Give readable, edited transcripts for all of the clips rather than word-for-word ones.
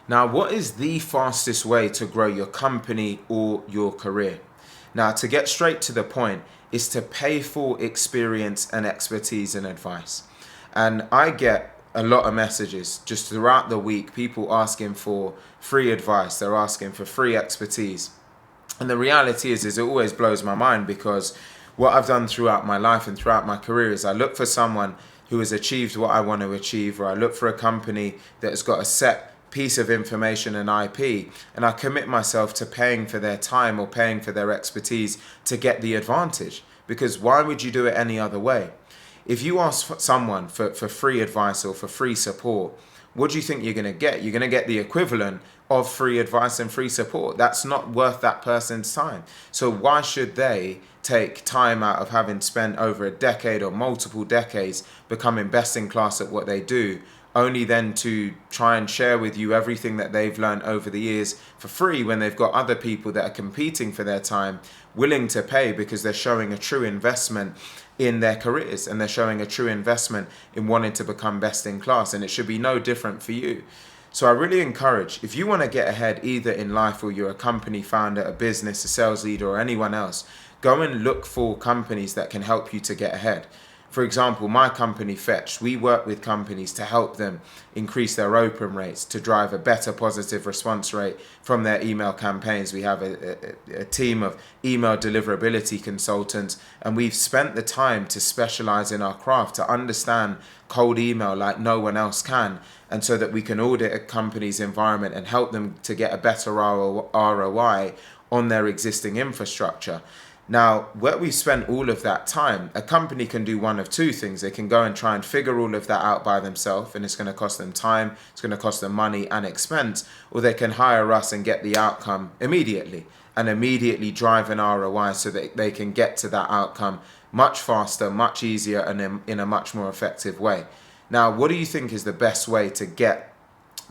Now, what is the fastest way to grow your company or your career? Now, to get straight to the point, is to pay for experience and expertise and advice. And I get a lot of messages just throughout the week, people asking for free advice, they're asking for free expertise. And the reality is it always blows my mind, because what I've done throughout my life and throughout my career is I look for someone who has achieved what I want to achieve, or I look for a company that has got a set piece of information and IP, and I commit myself to paying for their time or paying for their expertise to get the advantage. Because why would you do it any other way? If you ask someone for free advice or for free support, what do you think you're going to get? You're going to get the equivalent of free advice and free support. That's not worth that person's time. So why should they take time out of having spent over a decade or multiple decades becoming best in class at what they do, only then to try and share with you everything that they've learned over the years for free, when they've got other people that are competing for their time, willing to pay, because they're showing a true investment in their careers, and they're showing a true investment in wanting to become best in class. And it should be no different for you. So I really encourage, if you want to get ahead either in life, or you're a company founder, a business, a sales leader, or anyone else, go and look for companies that can help you to get ahead. For example, my company Fetch, we work with companies to help them increase their open rates, to drive a better positive response rate from their email campaigns. We have a team of email deliverability consultants, and we've spent the time to specialize in our craft, to understand cold email like no one else can, and so that we can audit a company's environment and help them to get a better ROI on their existing infrastructure. Now, where we spent all of that time, a company can do one of two things. They can go and try and figure all of that out by themselves, and it's going to cost them time, it's going to cost them money and expense, or they can hire us and get the outcome immediately, and immediately drive an ROI so that they can get to that outcome much faster, much easier, and in a much more effective way. Now, what do you think is the best way to get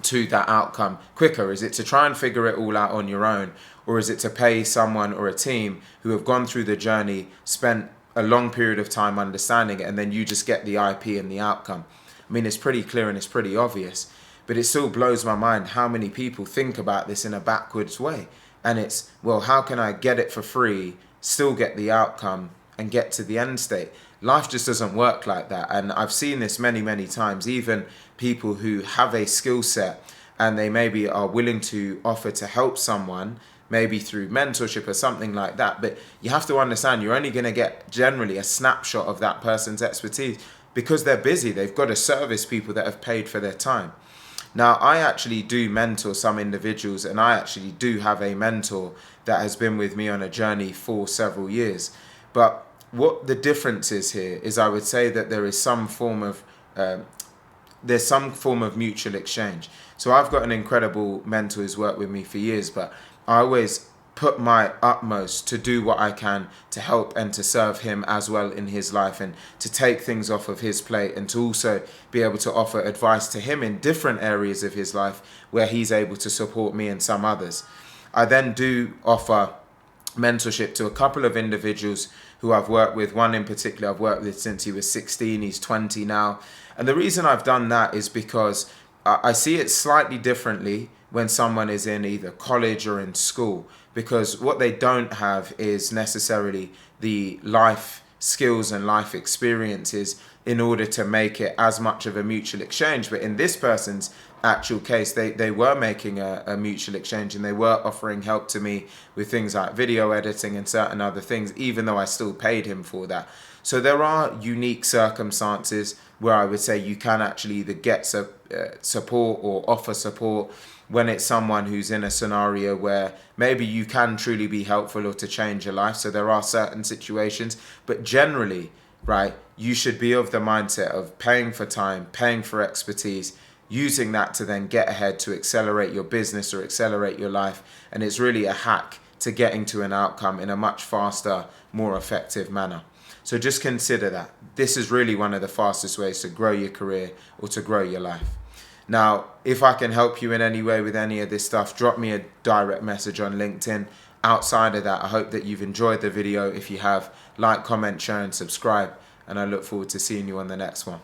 to that outcome quicker? Is it to try and figure it all out on your own, or is it to pay someone or a team who have gone through the journey, spent a long period of time understanding it, and then you just get the IP and the outcome? I mean, it's pretty clear and it's pretty obvious, but it still blows my mind how many people think about this in a backwards way. And it's, well, how can I get it for free, still get the outcome, and get to the end state? Life just doesn't work like that. And I've seen this many, many times. Even people who have a skill set and they maybe are willing to offer to help someone, maybe through mentorship or something like that. But you have to understand, you're only going to get generally a snapshot of that person's expertise, because they're busy. They've got to service people that have paid for their time. Now, I actually do mentor some individuals, and I actually do have a mentor that has been with me on a journey for several years. But what the difference is here is, I would say that there is some form of mutual exchange. So I've got an incredible mentor who's worked with me for years, but I always put my utmost to do what I can to help and to serve him as well in his life, and to take things off of his plate, and to also be able to offer advice to him in different areas of his life where he's able to support me and some others. I then do offer mentorship to a couple of individuals who I've worked with. One in particular I've worked with since he was 16, he's 20 now. And the reason I've done that is because I see it slightly differently when someone is in either college or in school, because what they don't have is necessarily the life skills and life experiences in order to make it as much of a mutual exchange. But in this person's actual case, they were making a mutual exchange, and they were offering help to me with things like video editing and certain other things, even though I still paid him for that. So there are unique circumstances where I would say you can actually either get support or offer support when it's someone who's in a scenario where maybe you can truly be helpful or to change your life. So there are certain situations, but generally, right, you should be of the mindset of paying for time, paying for expertise, using that to then get ahead, to accelerate your business or accelerate your life. And it's really a hack to getting to an outcome in a much faster, more effective manner. So just consider that. This is really one of the fastest ways to grow your career or to grow your life. Now, if I can help you in any way with any of this stuff, drop me a direct message on LinkedIn. Outside of that, I hope that you've enjoyed the video. If you have, like, comment, share, and subscribe. And I look forward to seeing you on the next one.